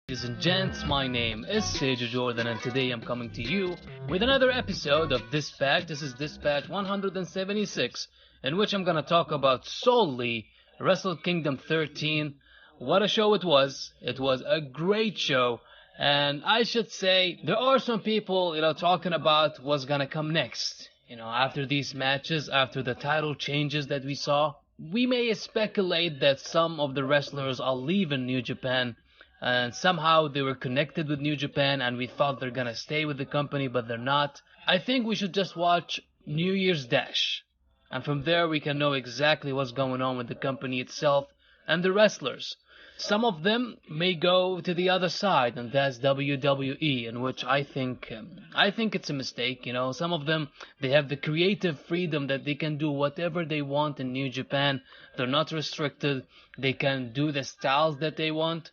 Ladies and gents, my name is Sergio Jordann and today I'm coming to you with another episode of Dispatch. This is Dispatch 176, in which I'm gonna talk about solely Wrestle Kingdom 13. What a show it was. It was a great show, and I should say there are some people, talking about what's gonna come next. After these matches, after the title changes that we saw, we may speculate that some of the wrestlers are leaving New Japan. And somehow they were connected with New Japan and we thought they're gonna stay with the company, but they're not. I think we should just watch New Year's Dash. And from there we can know exactly what's going on with the company itself and the wrestlers. Some of them may go to the other side, and that's WWE, in which I think it's a mistake. Some of them, they have the creative freedom that they can do whatever they want in New Japan. They're not restricted. They can do the styles that they want.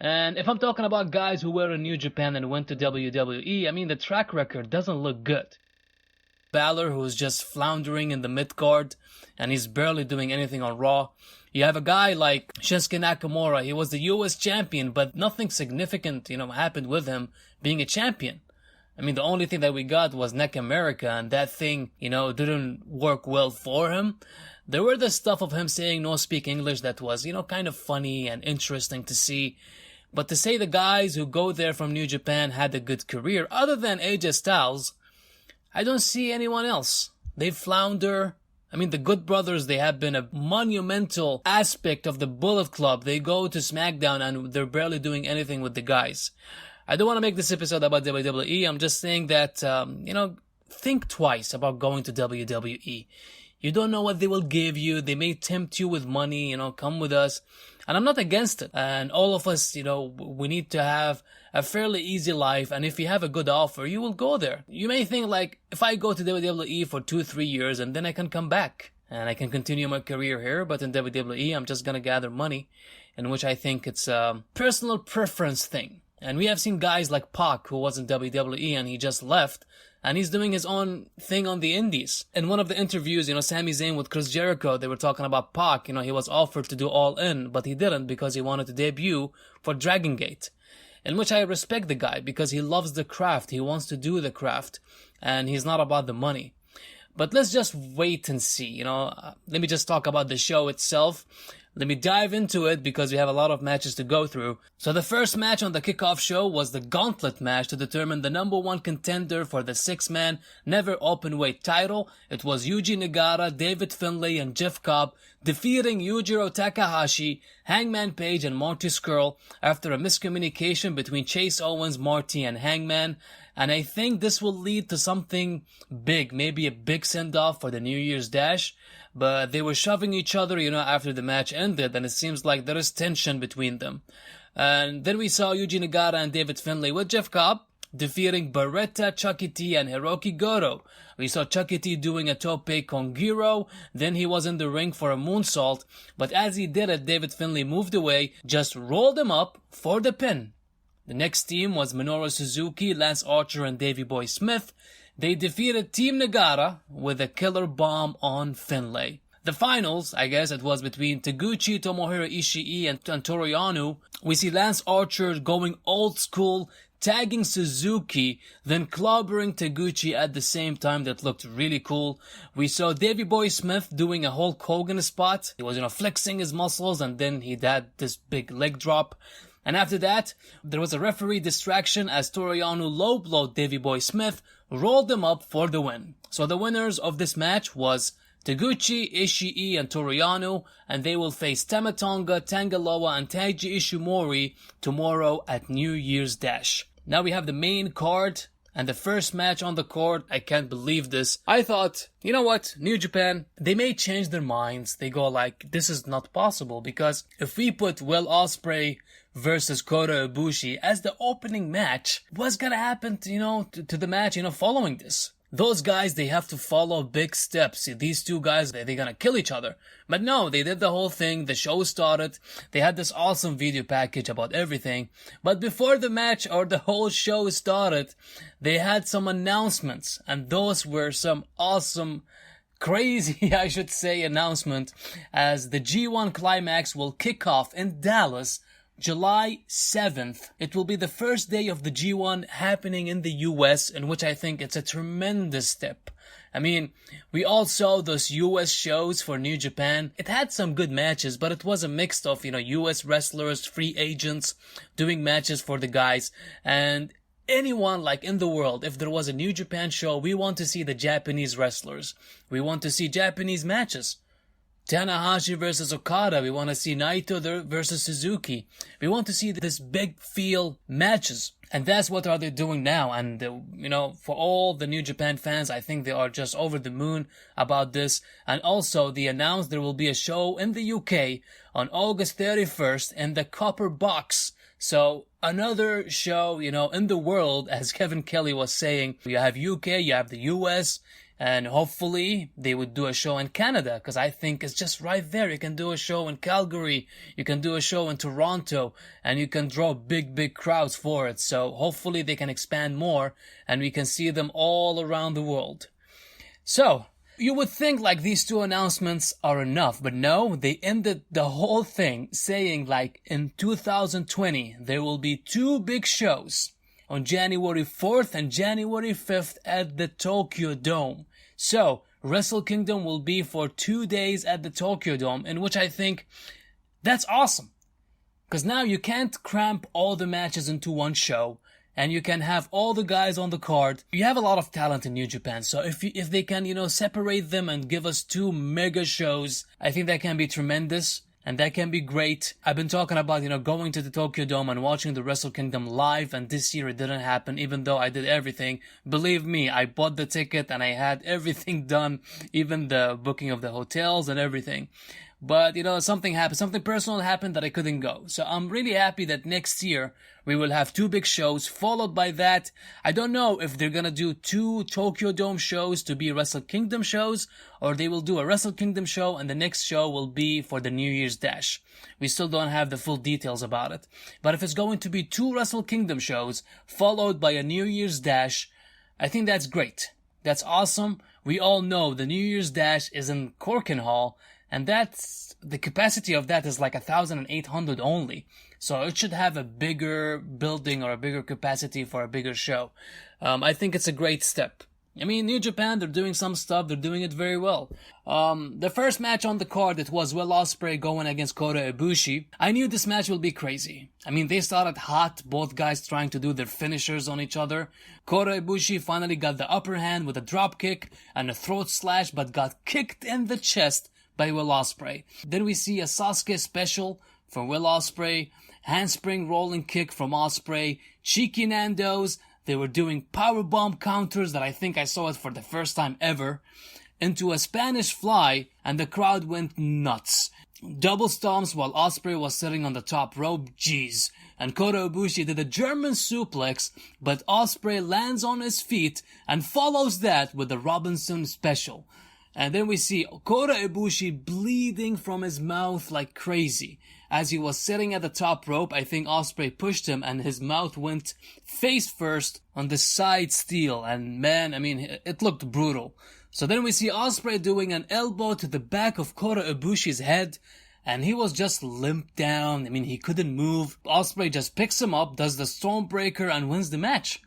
And if I'm talking about guys who were in New Japan and went to WWE, I mean, the track record doesn't look good. Balor, who's just floundering in the mid-card, and he's barely doing anything on Raw. You have a guy like Shinsuke Nakamura. He was the US champion, but nothing significant, happened with him being a champion. I mean, the only thing that we got was Neck America, and that thing, didn't work well for him. There were the stuff of him saying no speak English that was, kind of funny and interesting to see. But to say the guys who go there from New Japan had a good career, other than AJ Styles, I don't see anyone else. They flounder. I mean, the Good Brothers, they have been a monumental aspect of the Bullet Club. They go to SmackDown and they're barely doing anything with the guys. I don't want to make this episode about WWE. I'm just saying that, think twice about going to WWE. You don't know what they will give you. They may tempt you with money, come with us. And I'm not against it. And all of us, we need to have a fairly easy life. And if you have a good offer, you will go there. You may think like, if I go to WWE for 2-3 years and then I can come back and I can continue my career here. But in WWE, I'm just going to gather money, in which I think it's a personal preference thing. And we have seen guys like Pac, who was in WWE and he just left. And he's doing his own thing on the indies. In one of the interviews, Sami Zayn with Chris Jericho, they were talking about Pac. He was offered to do All In, but he didn't because he wanted to debut for Dragon Gate. In which I respect the guy because he loves the craft. He wants to do the craft. And he's not about the money. But let's just wait and see, Let me just talk about the show itself. Let me dive into it because we have a lot of matches to go through. So the first match on the kickoff show was the Gauntlet Match to determine the number one contender for the 6-man never openweight title. It was Yuji Nagata, David Finlay, and Jeff Cobb defeating Yujiro Takahashi, Hangman Page, and Marty Scurll after a miscommunication between Chase Owens, Marty, and Hangman. And I think this will lead to something big, maybe a big send-off for the New Year's Dash. But they were shoving each other, after the match ended, and it seems like there is tension between them. And then we saw Yuji Nagata and David Finlay with Jeff Cobb defeating Beretta, Chucky T, and Hiroki Goto. We saw Chucky T doing a tope con Giro, then he was in the ring for a moonsault, but as he did it, David Finlay moved away, just rolled him up for the pin. The next team was Minoru Suzuki, Lance Archer, and Davey Boy Smith. They defeated Team Nagata with a killer bomb on Finlay. The finals, I guess it was between Taguchi, Tomohiro Ishii, and Toru Yano. We see Lance Archer going old school, tagging Suzuki, then clobbering Taguchi at the same time. That looked really cool. We saw Davey Boy Smith doing a Hulk Hogan spot. He was, flexing his muscles, and then he had this big leg drop. And after that, there was a referee distraction as Toru Yano low-blowed Davey Boy Smith, rolled him up for the win. So the winners of this match was Taguchi, Ishii, and Toru Yano, and they will face Tama Tonga, Tanga Loa, and Taiji Ishimori tomorrow at New Year's Dash. Now we have the main card, and the first match on the card. I can't believe this. I thought, you know what, New Japan, they may change their minds. They go like, this is not possible, because if we put Will Osprey versus Kotabushi as the opening match, what's gonna happen to the match, following this? Those guys, they have to follow big steps. These two guys, they're gonna kill each other. But no, they did the whole thing. The show started. They had this awesome video package about everything. But before the match or the whole show started, they had some announcements. And those were some awesome, crazy, I should say, announcement, as the G1 Climax will kick off in Dallas July 7th. It will be the first day of the G1 happening in the US, in which I think it's a tremendous step. I mean, we all saw those US shows for New Japan. It had some good matches, but it was a mix of, US wrestlers, free agents, doing matches for the guys. And anyone like in the world, if there was a New Japan show, we want to see the Japanese wrestlers. We want to see Japanese matches. Tanahashi versus Okada. We want to see Naito versus Suzuki. We want to see this big feel matches. And that's what are they doing now. And, for all the New Japan fans, I think they are just over the moon about this. And also, they announced there will be a show in the UK on August 31st in the Copper Box. So, another show, in the world, as Kevin Kelly was saying. You have UK, you have the US, and hopefully they would do a show in Canada, because I think it's just right there. You can do a show in Calgary, you can do a show in Toronto, and you can draw big crowds for it. So hopefully they can expand more, and we can see them all around the world. So, you would think like these two announcements are enough, but no, they ended the whole thing saying like in 2020 there will be two big shows on January 4th and January 5th at the Tokyo Dome. So, Wrestle Kingdom will be for 2 days at the Tokyo Dome, in which I think that's awesome. Because now you can't cramp all the matches into one show, and you can have all the guys on the card. You have a lot of talent in New Japan, so if they can, separate them and give us two mega shows, I think that can be tremendous. And that can be great. I've been talking about, going to the Tokyo Dome and watching the Wrestle Kingdom live, and this year it didn't happen, even though I did everything. Believe me, I bought the ticket and I had everything done, even the booking of the hotels and everything. But, something happened, something personal happened that I couldn't go. So I'm really happy that next year we will have two big shows, followed by that. I don't know if they're gonna do two Tokyo Dome shows to be Wrestle Kingdom shows, or they will do a Wrestle Kingdom show and the next show will be for the New Year's Dash. We still don't have the full details about it. But if it's going to be two Wrestle Kingdom shows, followed by a New Year's Dash, I think that's great. That's awesome. We all know the New Year's Dash is in Corkin Hall, and the capacity of that is like 1,800 only. So it should have a bigger building or a bigger capacity for a bigger show. I think it's a great step. I mean, New Japan, they're doing some stuff, they're doing it very well. The first match on the card, it was Will Osprey going against Kota Ibushi. I knew this match will be crazy. I mean, they started hot, both guys trying to do their finishers on each other. Kota Ibushi finally got the upper hand with a drop kick and a throat slash, but got kicked in the chest by Will Osprey. Then we see a Sasuke special from Will Osprey, handspring rolling kick from Osprey, cheeky Nandos. They were doing powerbomb counters that I think I saw it for the first time ever, into a Spanish fly, and the crowd went nuts. Double stomps while Osprey was sitting on the top rope, jeez. And Kota Ibushi did a German suplex, but Osprey lands on his feet and follows that with the Robinson special. And then we see Kota Ibushi bleeding from his mouth like crazy. As he was sitting at the top rope, I think Osprey pushed him and his mouth went face first on the side steel. And man, I mean, it looked brutal. So then we see Osprey doing an elbow to the back of Kota Ibushi's head. And he was just limped down. I mean, he couldn't move. Osprey just picks him up, does the Stormbreaker, and wins the match.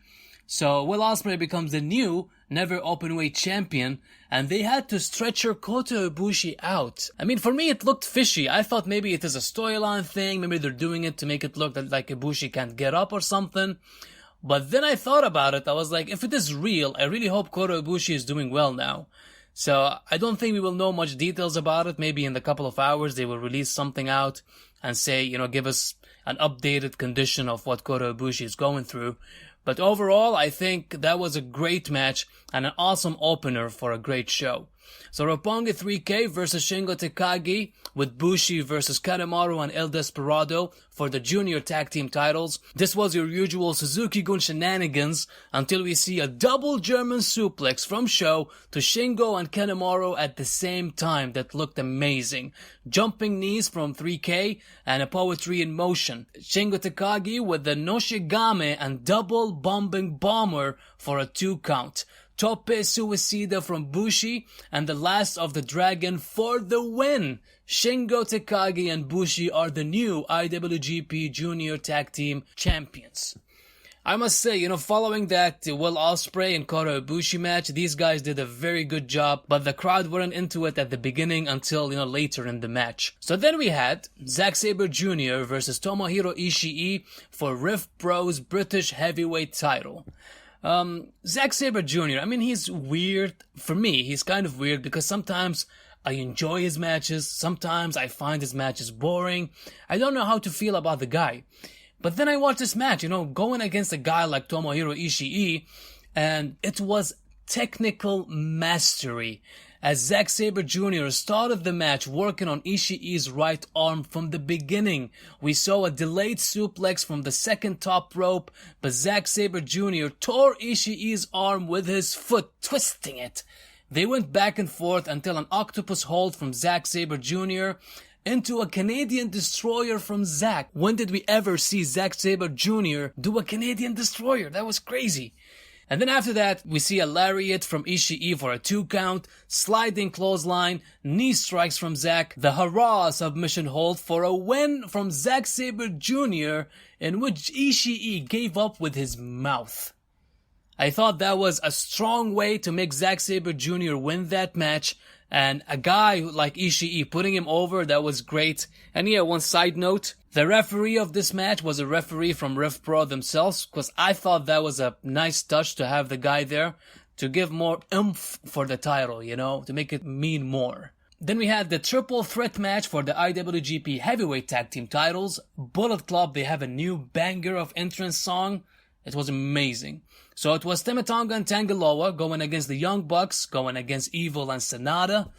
So Will Osprey becomes the new never openweight champion, and they had to stretcher Kota Ibushi out. I mean, for me it looked fishy. I thought maybe it is a storyline thing, maybe they're doing it to make it look like Ibushi can't get up or something. But then I thought about it, I was like, if it is real, I really hope Kota Ibushi is doing well now. So I don't think we will know much details about it. Maybe in a couple of hours they will release something out and say, give us an updated condition of what Kota Ibushi is going through. But overall, I think that was a great match and an awesome opener for a great show. So Roppongi 3K versus Shingo Takagi with Bushi versus Kanemaru and El Desperado for the junior tag team titles. This was your usual Suzuki-gun shenanigans until we see a double German suplex from Sho to Shingo and Kanemaru at the same time that looked amazing. Jumping knees from 3K and a poetry in motion. Shingo Takagi with the Noshigame and double bombing bomber for a 2 count. Tope Suicida from Bushi, and the Last of the Dragon for the win. Shingo Takagi and Bushi are the new IWGP Junior Tag Team Champions. I must say, following that Will Osprey and Kotabushi match, these guys did a very good job, but the crowd weren't into it at the beginning until, later in the match. So then we had Zack Sabre Jr. versus Tomohiro Ishii for Riff Pro's British Heavyweight title. Zack Sabre Jr., he's weird. For me, he's kind of weird because sometimes I enjoy his matches, sometimes I find his matches boring. I don't know how to feel about the guy. But then I watched this match, going against a guy like Tomohiro Ishii, and it was technical mastery. As Zack Sabre Jr. started the match working on Ishii's right arm from the beginning. We saw a delayed suplex from the second top rope, but Zack Sabre Jr. tore Ishii's arm with his foot, twisting it. They went back and forth until an octopus hold from Zack Sabre Jr. into a Canadian Destroyer from Zack. When did we ever see Zack Sabre Jr. do a Canadian Destroyer? That was crazy. And then after that, we see a lariat from Ishii for a 2 count, sliding clothesline, knee strikes from Zack, the hurrah submission hold for a win from Zack Sabre Jr. in which Ishii gave up with his mouth. I thought that was a strong way to make Zack Sabre Jr. win that match, and a guy like Ishii putting him over, that was great. And yeah, one side note, the referee of this match was a referee from Riff Pro themselves, because I thought that was a nice touch to have the guy there, to give more oomph for the title, to make it mean more. Then we had the triple threat match for the IWGP Heavyweight Tag Team titles. Bullet Club, they have a new banger of entrance song. It was amazing. So it was Tama Tonga and Tanga Loa going against the Young Bucks, going against Evil and Sanada.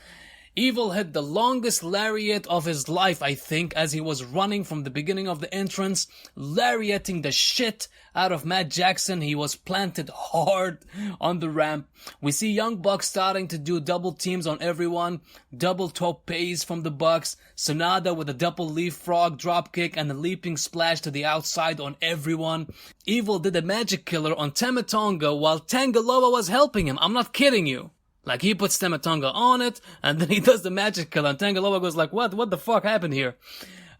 Evil hit the longest lariat of his life, I think, as he was running from the beginning of the entrance, lariating the shit out of Matt Jackson. He was planted hard on the ramp. We see Young Bucks starting to do double teams on everyone, double topes from the Bucks, Sanada with a double leapfrog dropkick and a leaping splash to the outside on everyone. Evil did a magic killer on Tama Tonga while Tanga Loa was helping him. I'm not kidding you. Like, he puts Tama Tonga on it, and then he does the magic kill, and Tanga Loa goes like, what the fuck happened here?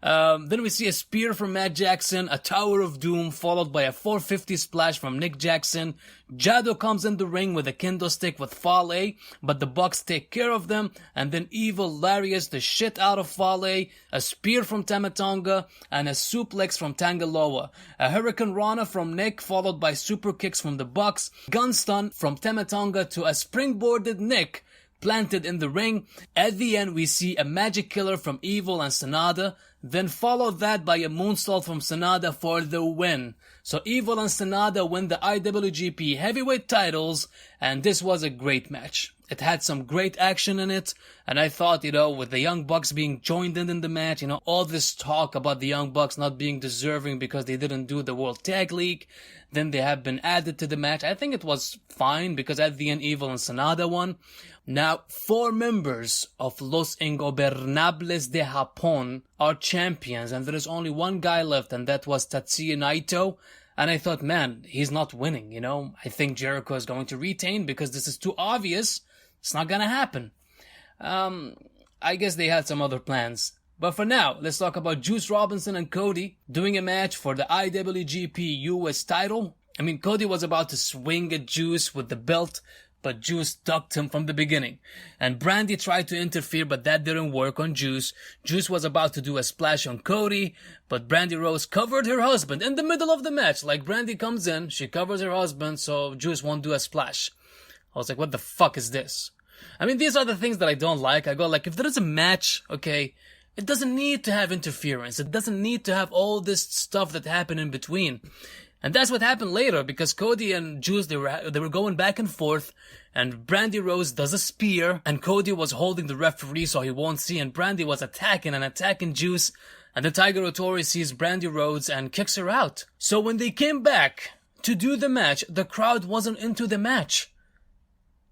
Then we see a spear from Matt Jackson, a Tower of Doom, followed by a 450 splash from Nick Jackson. Jado comes in the ring with a kendo stick with Fale, but the Bucks take care of them, and then Evil lariats the shit out of Fale, a spear from Tama Tonga, and a suplex from Tanga Loa. A Hurricane Rana from Nick, followed by super kicks from the Bucks. Gun stun from Tama Tonga to a springboarded Nick, planted in the ring. At the end, we see a magic killer from Evil and Sanada, then followed that by a moonsault from Sanada for the win. So Evil and Sanada win the IWGP Heavyweight titles, and this was a great match. It had some great action in it, and I thought, with the Young Bucks being joined in the match, all this talk about the Young Bucks not being deserving because they didn't do the World Tag League, then they have been added to the match. I think it was fine, because at the end, Evil and Sanada won. Now, 4 members of Los Ingobernables de Japón are champions, and there is only one guy left, and that was Tatsuya Naito. And I thought, man, he's not winning, I think Jericho is going to retain because this is too obvious. It's not gonna happen. I guess they had some other plans. But for now, let's talk about Juice Robinson and Cody doing a match for the IWGP US title. Cody was about to swing at Juice with the belt, but Juice ducked him from the beginning. And Brandy tried to interfere, but that didn't work on Juice. Juice was about to do a splash on Cody, but Brandy Rose covered her husband in the middle of the match. Like, Brandy comes in, she covers her husband, so Juice won't do a splash. I was like, what the fuck is this? These are the things that I don't like. I go like, if there is a match, okay, it doesn't need to have interference. It doesn't need to have all this stuff that happened in between. And that's what happened later, because Cody and Juice, they were going back and forth, and Brandy Rose does a spear, and Cody was holding the referee so he won't see, and Brandy was attacking Juice, and the Tiger Otori sees Brandy Rose and kicks her out. So when they came back to do the match, the crowd wasn't into the match.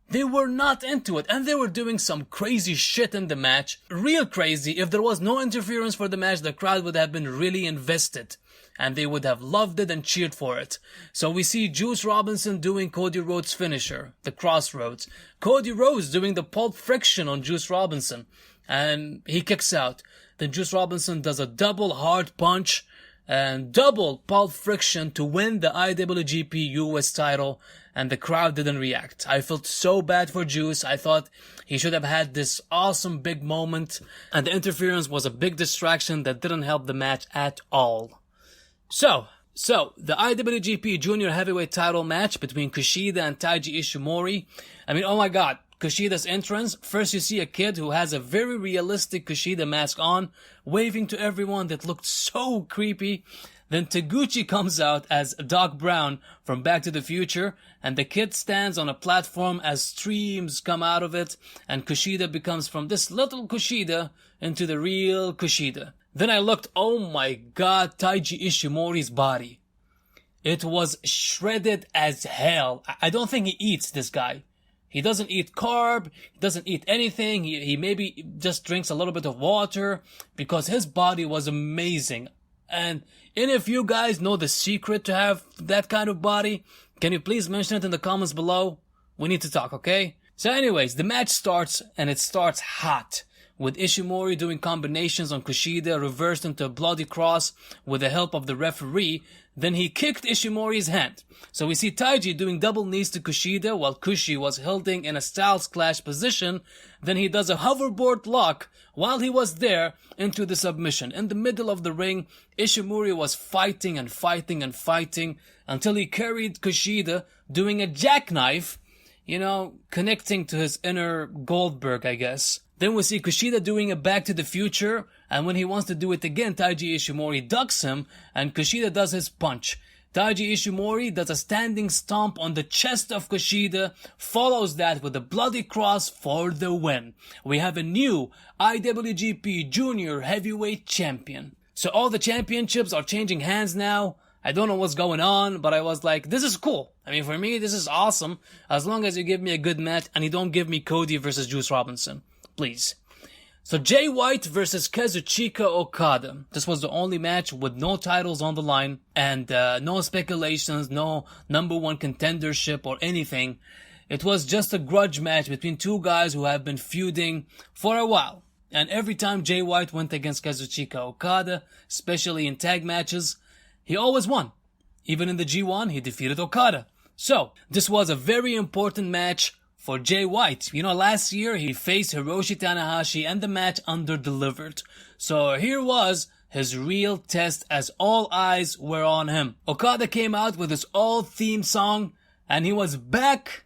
They were not into it, and they were doing some crazy shit in the match. Real crazy. If there was no interference for the match, the crowd would have been really invested, and they would have loved it and cheered for it. So we see Juice Robinson doing Cody Rhodes' finisher, the Crossroads. Cody Rhodes doing the Pulp Friction on Juice Robinson, and he kicks out. Then Juice Robinson does a double hard punch and double Pulp Friction to win the IWGP US title, and the crowd didn't react. I felt so bad for Juice. I thought he should have had this awesome big moment, and the interference was a big distraction that didn't help the match at all. So the IWGP Junior Heavyweight title match between Kushida and Taiji Ishimori. I mean, oh my god, Kushida's entrance. First you see a kid who has a very realistic Kushida mask on, waving to everyone that looked so creepy. Then Taguchi comes out as Doc Brown from Back to the Future, and the kid stands on a platform as streams come out of it, and Kushida becomes from this little Kushida into the real Kushida. Then I looked, oh my god, Taiji Ishimori's body. It was shredded as hell. I don't think he eats, this guy. He doesn't eat carb, he doesn't eat anything, he maybe just drinks a little bit of water, because his body was amazing. And if you guys know the secret to have that kind of body, can you please mention it in the comments below? We need to talk, okay? So anyways, the match starts, and it starts hot, with Ishimori doing combinations on Kushida, reversed into a bloody cross with the help of the referee. Then he kicked Ishimori's hand. So we see Taiji doing double knees to Kushida while Kushi was holding in a Styles Clash position. Then he does a hoverboard lock while he was there into the submission. In the middle of the ring, Ishimori was fighting and fighting and fighting until he carried Kushida doing a jackknife, you know, connecting to his inner Goldberg, I guess. Then we see Kushida doing a Back to the Future, and when he wants to do it again, Taiji Ishimori ducks him, and Kushida does his punch. Taiji Ishimori does a standing stomp on the chest of Kushida, follows that with a bloody cross for the win. We have a new IWGP Junior Heavyweight Champion. So all the championships are changing hands now. I don't know what's going on, but I was like, this is cool. I mean, for me, this is awesome, as long as you give me a good match and you don't give me Cody versus Juice Robinson. Please. So Jay White versus Kazuchika Okada. This was the only match with no titles on the line, and no speculations, no number one contendership or anything. It was just a grudge match between two guys who have been feuding for a while. And every time Jay White went against Kazuchika Okada, especially in tag matches, he always won. Even in the G1, he defeated Okada. So, this was a very important match for Jay White. You know, last year he faced Hiroshi Tanahashi and the match under-delivered. So here was his real test as all eyes were on him. Okada came out with his old theme song and he was back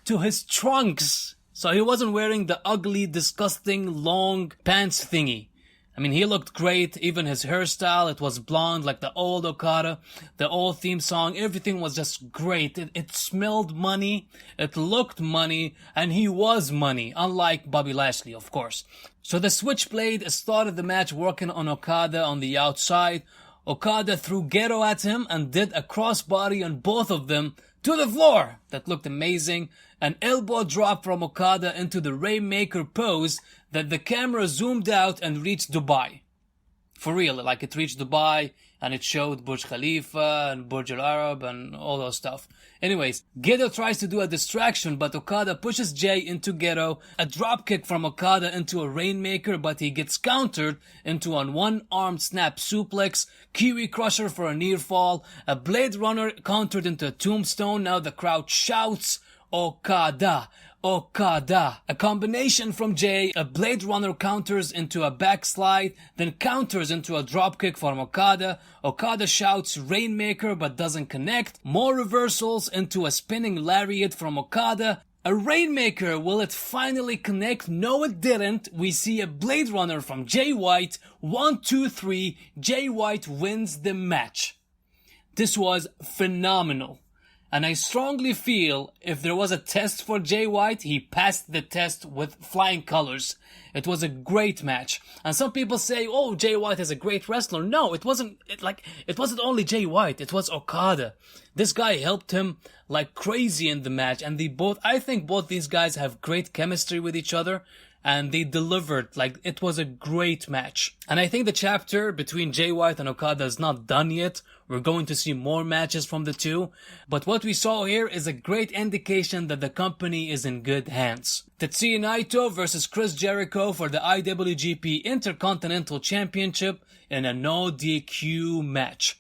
to his trunks. So he wasn't wearing the ugly, disgusting, long pants thingy. I mean, he looked great, even his hairstyle, it was blonde like the old Okada, the old theme song, everything was just great. It smelled money, it looked money, and he was money, unlike Bobby Lashley, of course. So the Switchblade started the match working on Okada on the outside. Okada threw Ghetto at him and did a crossbody on both of them to the floor. That looked amazing. An elbow drop from Okada into the Rainmaker pose that the camera zoomed out and reached Dubai. For real, like it reached Dubai and it showed Burj Khalifa and Burj Al Arab and all those stuff. Anyways, Ghetto tries to do a distraction, but Okada pushes Jay into Ghetto, a dropkick from Okada into a Rainmaker, but he gets countered into a one-armed snap suplex, Kiwi Crusher for a near fall, a Blade Runner countered into a Tombstone. Now the crowd shouts, Okada, Okada. A combination from Jay, a Blade Runner counters into a backslide, then counters into a dropkick from Okada. Okada shouts Rainmaker but doesn't connect. More reversals into a spinning lariat from Okada. A Rainmaker, will it finally connect? No, it didn't. We see a Blade Runner from Jay White. 1, 2, 3. Jay White wins the match. This was phenomenal. And I strongly feel if there was a test for Jay White, he passed the test with flying colors. It was a great match. And some people say, oh, Jay White is a great wrestler. No, it wasn't only Jay White. It was Okada. This guy helped him like crazy in the match. And I think both these guys have great chemistry with each other. And they delivered, like, it was a great match. And I think the chapter between Jay White and Okada is not done yet. We're going to see more matches from the two. But what we saw here is a great indication that the company is in good hands. Tetsuya Naito versus Chris Jericho for the IWGP Intercontinental Championship in a no DQ match.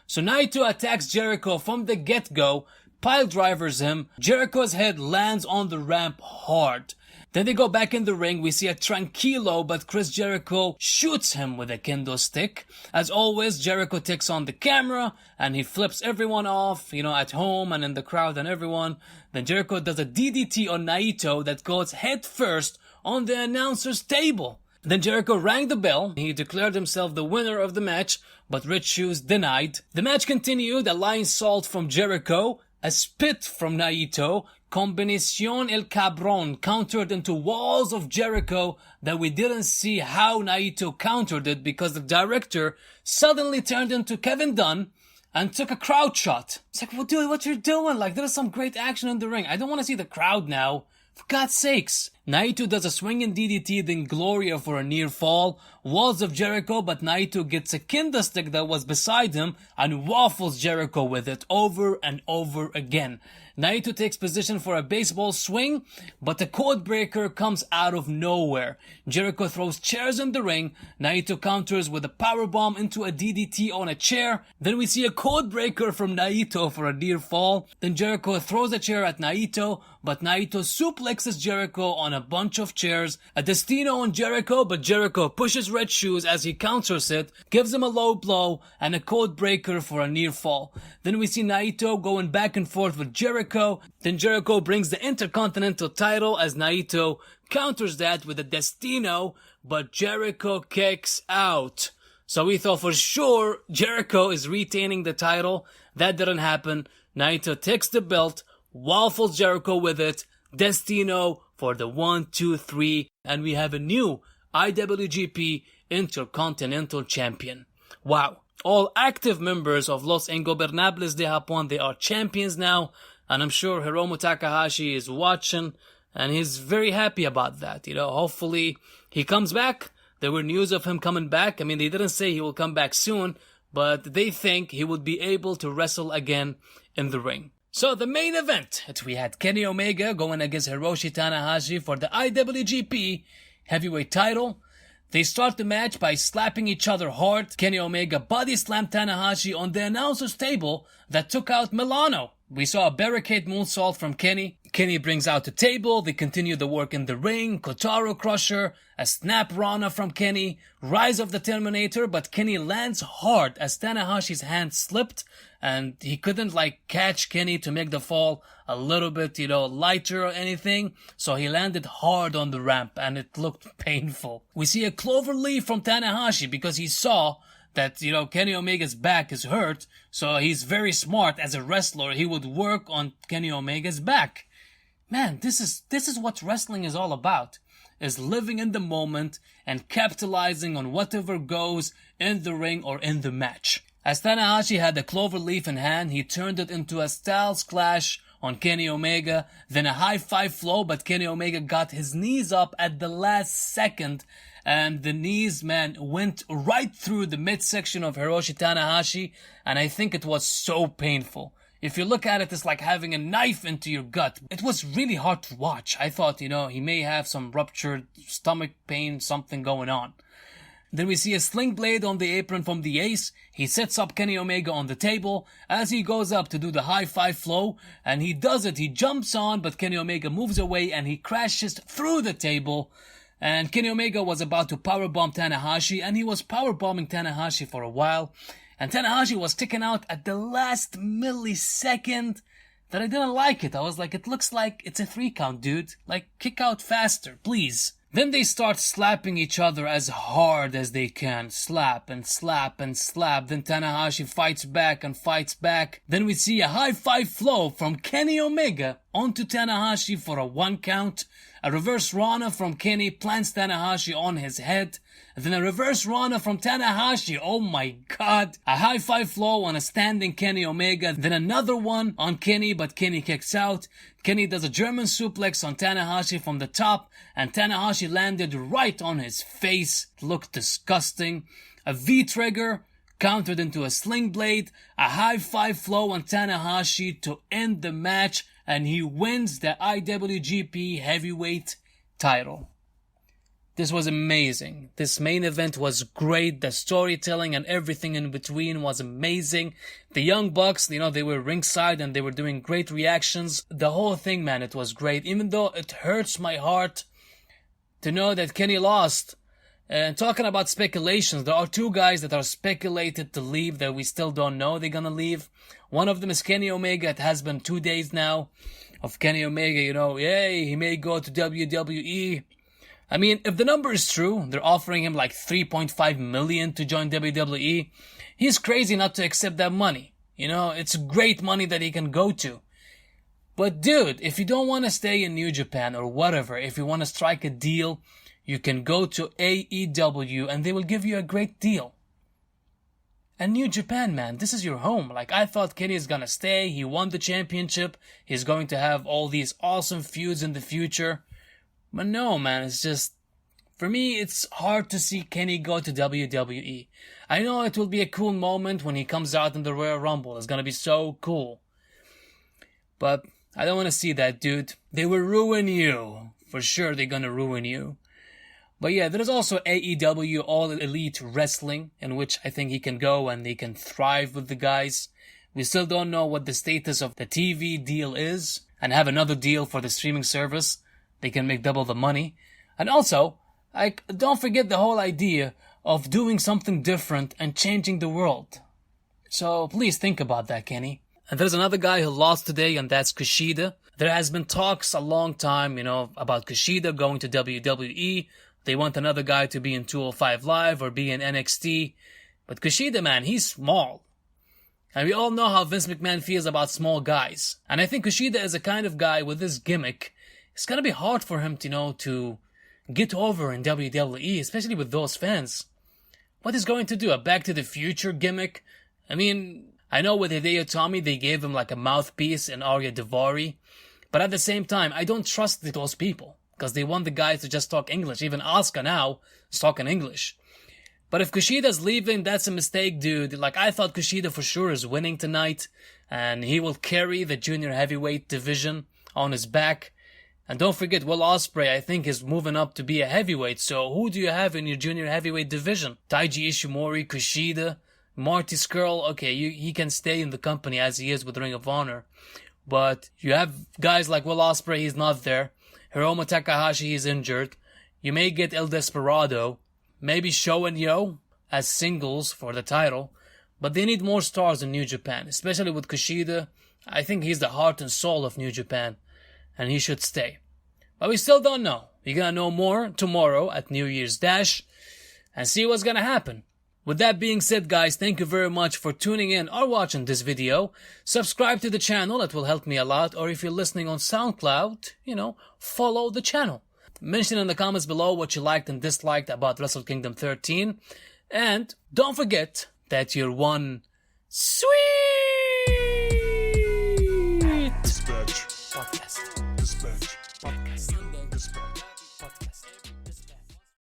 So Naito attacks Jericho from the get-go, pile drivers him. Jericho's head lands on the ramp hard. Then they go back in the ring. We see a tranquilo, but Chris Jericho shoots him with a kendo stick. As always, Jericho takes on the camera and he flips everyone off, at home and in the crowd and everyone. Then Jericho does a DDT on Naito that goes head first on the announcer's table. Then Jericho rang the bell. He declared himself the winner of the match, but Rich Shoes denied. The match continued. A lion salt from Jericho, a spit from Naito, Combinacion El Cabron countered into walls of Jericho that we didn't see how Naito countered it because the director suddenly turned into Kevin Dunn and took a crowd shot. It's like, well, dude, what you're doing? Like, there's some great action in the ring. I don't want to see the crowd now. For God's sakes. Naito does a swinging DDT, then Gloria for a near fall. Walls of Jericho, but Naito gets a kendo stick that was beside him and waffles Jericho with it over and over again. Naito takes position for a baseball swing, but the code breaker comes out of nowhere. Jericho throws chairs in the ring. Naito counters with a powerbomb into a DDT on a chair. Then we see a code breaker from Naito for a near fall. Then Jericho throws a chair at Naito, but Naito suplexes Jericho on a bunch of chairs. A Destino on Jericho, but Jericho pushes Red Shoes as he counters it, gives him a low blow, and a code breaker for a near fall. Then we see Naito going back and forth with Jericho. Then Jericho brings the Intercontinental title as Naito counters that with a Destino, but Jericho kicks out. So we thought for sure Jericho is retaining the title. That didn't happen. Naito takes the belt, waffles Jericho with it, Destino for the 1, 2, 3, and we have a new IWGP Intercontinental Champion. Wow. All active members of Los Ingobernables de Japón, they are champions now. And I'm sure Hiromu Takahashi is watching, and he's very happy about that. Hopefully he comes back. There were news of him coming back. I mean, they didn't say he will come back soon, but they think he would be able to wrestle again in the ring. So the main event, we had Kenny Omega going against Hiroshi Tanahashi for the IWGP Heavyweight title. They start the match by slapping each other hard. Kenny Omega body slammed Tanahashi on the announcer's table that took out Milano. We saw a barricade moonsault from Kenny. Kenny brings out the table. They continue the work in the ring. Kotaro Crusher, a snap Rana from Kenny. Rise of the Terminator, but Kenny lands hard as Tanahashi's hand slipped and he couldn't catch Kenny to make the fall a little bit, lighter or anything. So he landed hard on the ramp and it looked painful. We see a clover leaf from Tanahashi because he saw that, Kenny Omega's back is hurt, so he's very smart as a wrestler. He would work on Kenny Omega's back. Man, this is what wrestling is all about, is living in the moment and capitalizing on whatever goes in the ring or in the match. As Tanahashi had the clover leaf in hand, he turned it into a Styles Clash on Kenny Omega, then a high five flow, but Kenny Omega got his knees up at the last second, and the knees, went right through the midsection of Hiroshi Tanahashi, and I think it was so painful. If you look at it, it's like having a knife into your gut. It was really hard to watch. I thought, he may have some ruptured stomach pain, something going on. Then we see a sling blade on the apron from the Ace. He sets up Kenny Omega on the table as he goes up to do the high five flow, and he does it. He jumps on, but Kenny Omega moves away and he crashes through the table. And Kenny Omega was about to powerbomb Tanahashi, and he was powerbombing Tanahashi for a while. And Tanahashi was taken out at the last millisecond that I didn't like it. I was like, it looks like it's a 3 count, dude. Kick out faster, please. Then they start slapping each other as hard as they can. Slap and slap and slap. Then Tanahashi fights back and fights back. Then we see a high five flow from Kenny Omega onto Tanahashi for a 1 count. A reverse Rana from Kenny plants Tanahashi on his head. And then a reverse Rana from Tanahashi. Oh my god. A high five flow on a standing Kenny Omega. Then another one on Kenny, but Kenny kicks out. Kenny does a German suplex on Tanahashi from the top, and Tanahashi landed right on his face. It looked disgusting. A V-trigger countered into a sling blade. A high five flow on Tanahashi to end the match, and he wins the IWGP Heavyweight title. This was amazing. This main event was great. The storytelling and everything in between was amazing. The Young Bucks, they were ringside and they were doing great reactions. The whole thing, man, it was great. Even though it hurts my heart to know that Kenny lost. And talking about speculations, there are 2 guys that are speculated to leave that we still don't know they're gonna leave. One of them is Kenny Omega. It has been 2 days now of Kenny Omega, yay, he may go to WWE. I mean, if the number is true, they're offering him like $3.5 million to join WWE. He's crazy not to accept that money. It's great money that he can go to. But dude, if you don't want to stay in New Japan or whatever, if you want to strike a deal, you can go to AEW and they will give you a great deal. And New Japan, man, this is your home. Like, I thought Kenny is gonna stay. He won the championship. He's going to have all these awesome feuds in the future. But no, man, it's just, for me, it's hard to see Kenny go to WWE. I know it will be a cool moment when he comes out in the Royal Rumble. It's gonna be so cool. But I don't want to see that, dude. They will ruin you. For sure, they're gonna ruin you. But yeah, there's also AEW, All Elite Wrestling, in which I think he can go and he can thrive with the guys. We still don't know what the status of the TV deal is, and have another deal for the streaming service. They can make double the money. And also, don't forget the whole idea of doing something different and changing the world. So please think about that, Kenny. And there's another guy who lost today, and that's Kushida. There has been talks a long time, about Kushida going to WWE. They want another guy to be in 205 Live or be in NXT. But Kushida, man, he's small. And we all know how Vince McMahon feels about small guys. And I think Kushida is a kind of guy with this gimmick. It's gonna be hard for him to get over in WWE, especially with those fans. What is going to do? A Back to the Future gimmick? I mean, I know with Hideo Itami they gave him like a mouthpiece in Arya Daivari, but at the same time, I don't trust those people because they want the guys to just talk English. Even Asuka now is talking English. But if Kushida's leaving, that's a mistake, dude. Like, I thought Kushida for sure is winning tonight, and he will carry the junior heavyweight division on his back. And don't forget, Will Osprey, I think, is moving up to be a heavyweight. So who do you have in your junior heavyweight division? Taiji Ishimori, Kushida, Marty Scurll. Okay, he can stay in the company as he is with Ring of Honor. But you have guys like Will Osprey, he's not there. Hiromu Takahashi is injured. You may get El Desperado. Maybe Sho and Yo as singles for the title. But they need more stars in New Japan, especially with Kushida. I think he's the heart and soul of New Japan. And he should stay. But we still don't know. We're gonna know more tomorrow at New Year's Dash and see what's gonna happen. With that being said, guys, thank you very much for tuning in or watching this video. Subscribe to the channel, it will help me a lot. Or if you're listening on SoundCloud, follow the channel. Mention in the comments below what you liked and disliked about Wrestle Kingdom 13. And don't forget that you're one sweet